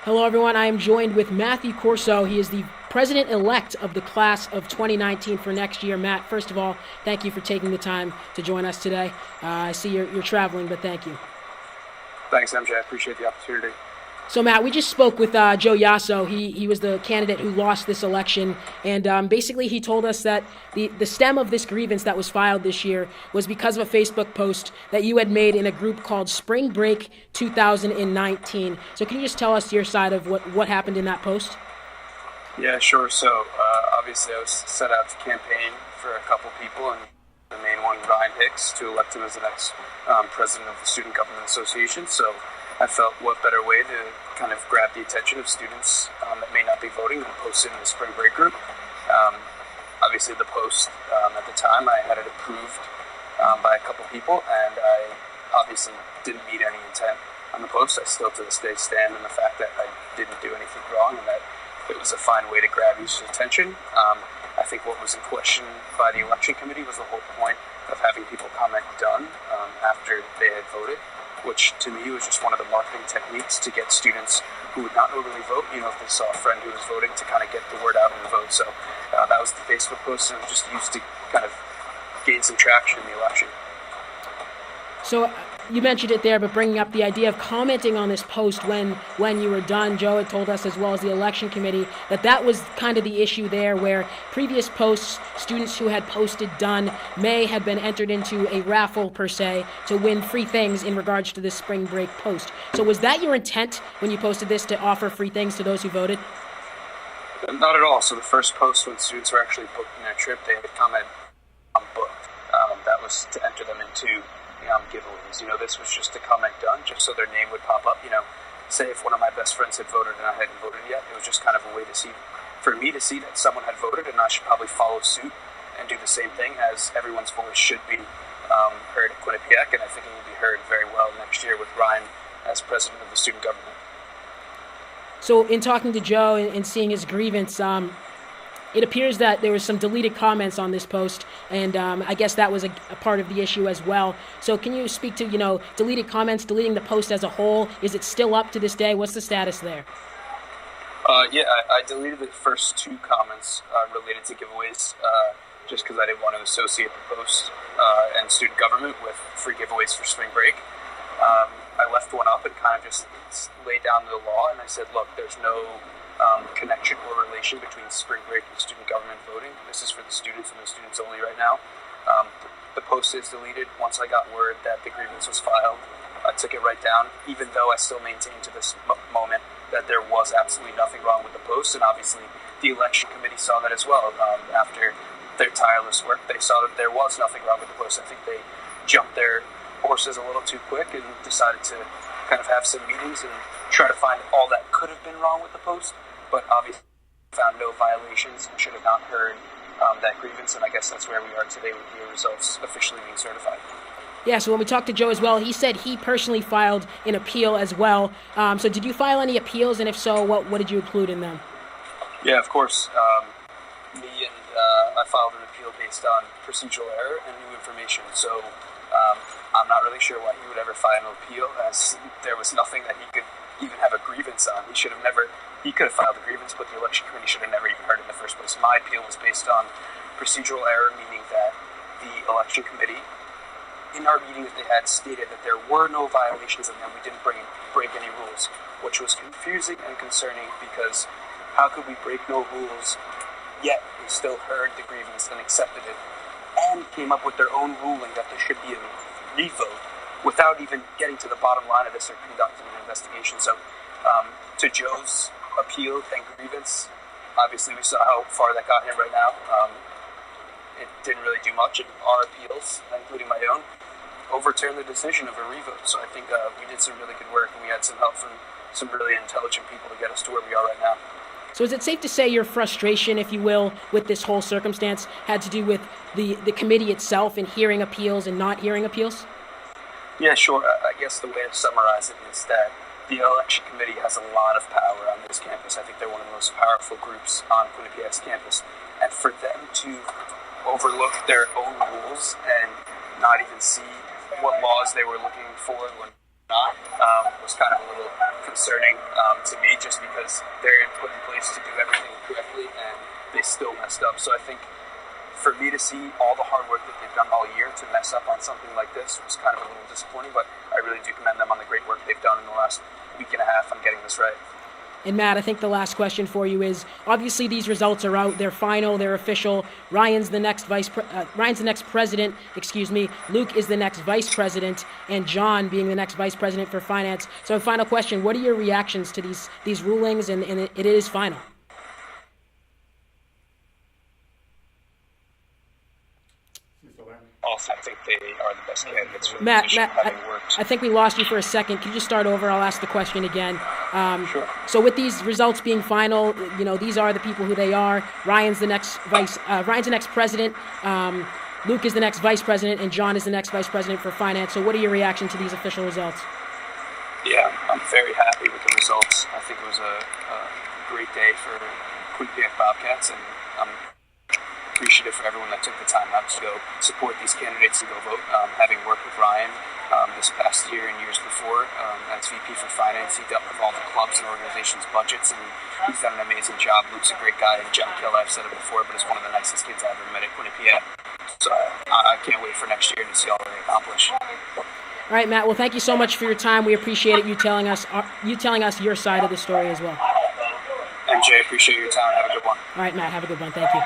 Hello, everyone. I am joined with Matthew Corso. He is the president-elect of the class of 2019 for next year. Matt, first of all, thank you for taking the time to join us today. I see you're traveling, but thank you. Thanks, MJ. I appreciate the opportunity. So, Matt, we just spoke with Joe Yasso. He was the candidate who lost this election, and basically he told us that the stem of this grievance that was filed this year was because of a Facebook post that you had made in a group called Spring Break 2019. So can you just tell us your side of what happened in that post? Yeah, sure. So, obviously I was set out to campaign for a couple people, and the main one, Ryan Hicks, to elect him as the next president of the Student Government Association. So I felt what better way to kind of grab the attention of students that may not be voting than post it in the spring break group. Obviously, the post at the time, I had it approved by a couple people, and I obviously didn't meet any intent on the post. I still to this day stand in the fact that I didn't do anything wrong and that it was a fine way to grab users' attention. I think what was in question by the election committee was the whole point of having people comment done after they had voted, which to me was just one of the marketing techniques to get students who would not normally vote, if they saw a friend who was voting, to kind of get the word out and vote. So that was the Facebook post, and it was just used to kind of gain some traction in the election. So you mentioned it there, but bringing up the idea of commenting on this post when you were done, Joe had told us, as well as the election committee, that was kind of the issue there, where previous posts, students who had posted done may have been entered into a raffle, per se, to win free things in regards to this spring break post. So was that your intent when you posted this, to offer free things to those who voted? Not at all. So the first post, when students were actually booking their trip, they would comment on booked. That was to enter them into giveaways. This was just a comment done, just so their name would pop up. Say if one of my best friends had voted and I hadn't voted yet, it was just kind of a way for me to see that someone had voted, and I should probably follow suit and do the same thing, as everyone's voice should be heard at Quinnipiac, and I think it will be heard very well next year with Ryan as president of the student government. So in talking to Joe and seeing his grievance, it appears that there was some deleted comments on this post, and I guess that was a part of the issue as well. So can you speak to, deleted comments, deleting the post as a whole? Is it still up to this day? What's the status there? I deleted the first two comments related to giveaways, just because I didn't want to associate the post and student government with free giveaways for spring break. I left one up and kind of just laid down the law, and I said, look, there's no connection or relation between spring break and student government voting. This is for the students and the students only right now. The post is deleted. Once I got word that the grievance was filed, I took it right down, even though I still maintain to this moment that there was absolutely nothing wrong with the post, and obviously the election committee saw that as well. After their tireless work, they saw that there was nothing wrong with the post. I think they jumped their horses a little too quick and decided to kind of have some meetings and try to find all that could have been wrong with the post, but obviously found no violations and should have not heard that grievance, and I guess that's where we are today with the results officially being certified. Yeah, so when we talked to Joe as well, he said he personally filed an appeal as well. So did you file any appeals, and if so, what did you include in them? Yeah, of course. I filed an appeal based on procedural error and new information. So I'm not really sure why he would ever file an appeal, as there was nothing that he could even have a grievance on. He could have filed a grievance, but the election committee should have never even heard it in the first place. My appeal was based on procedural error, meaning that the election committee, in our meeting that they had, stated that there were no violations and that we didn't break any rules, which was confusing and concerning, because how could we break no rules, yet we still heard the grievance and accepted it, and came up with their own ruling that there should be a revote without even getting to the bottom line of this or conducting an investigation. So to Joe's appeal and grievance, obviously we saw how far that got him right now. It didn't really do much, and our appeals, including my own, overturned the decision of a revote. So I think we did some really good work, and we had some help from some really intelligent people to get us to where we are right now. So is it safe to say your frustration, if you will, with this whole circumstance had to do with the committee itself and hearing appeals and not hearing appeals? Yeah, sure. I guess the way to summarize it is that the election committee has a lot of power on this campus. I think they're one of the most powerful groups on Quinnipiac's campus. And for them to overlook their own rules and not even see what laws they were looking for when not was kind of a little concerning to me, just because they're put in place to do everything correctly and they still messed up. So I think for me to see all the hard work that they've done all year to mess up on something like this was kind of a little disappointing, but I really do commend them on the great work they've done in the last week and a half on getting this right. And Matt, I think the last question for you is, obviously these results are out, they're final, they're official. Ryan's the next president, Luke is the next vice president, and John being the next vice president for finance. So final question, what are your reactions to these rulings, and it is final? Also, I think they are the best candidates for the Matt, position, having worked. I think we lost you for a second. Can you just start over? I'll ask the question again. Sure. So with these results being final, these are the people who they are. Ryan's the next president. Luke is the next vice president, and John is the next vice president for finance. So what are your reaction to these official results? Yeah, I'm very happy with the results. I think it was a great day for Quinnipiac Bobcats, and I'm appreciative for everyone that took the time out to go support these candidates and go vote. Having worked with Ryan this past year and years before as VP for Finance, he dealt with all the clubs and organizations' budgets, and he's done an amazing job. Luke's a great guy, and John Kill, I've said it before, but is one of the nicest kids I've ever met at Quinnipiac. So I can't wait for next year to see all that they accomplish. All right, Matt. Well, thank you so much for your time. We appreciate it. You telling us your side of the story as well. MJ, appreciate your time. Have a good one. All right, Matt. Have a good one. Thank you.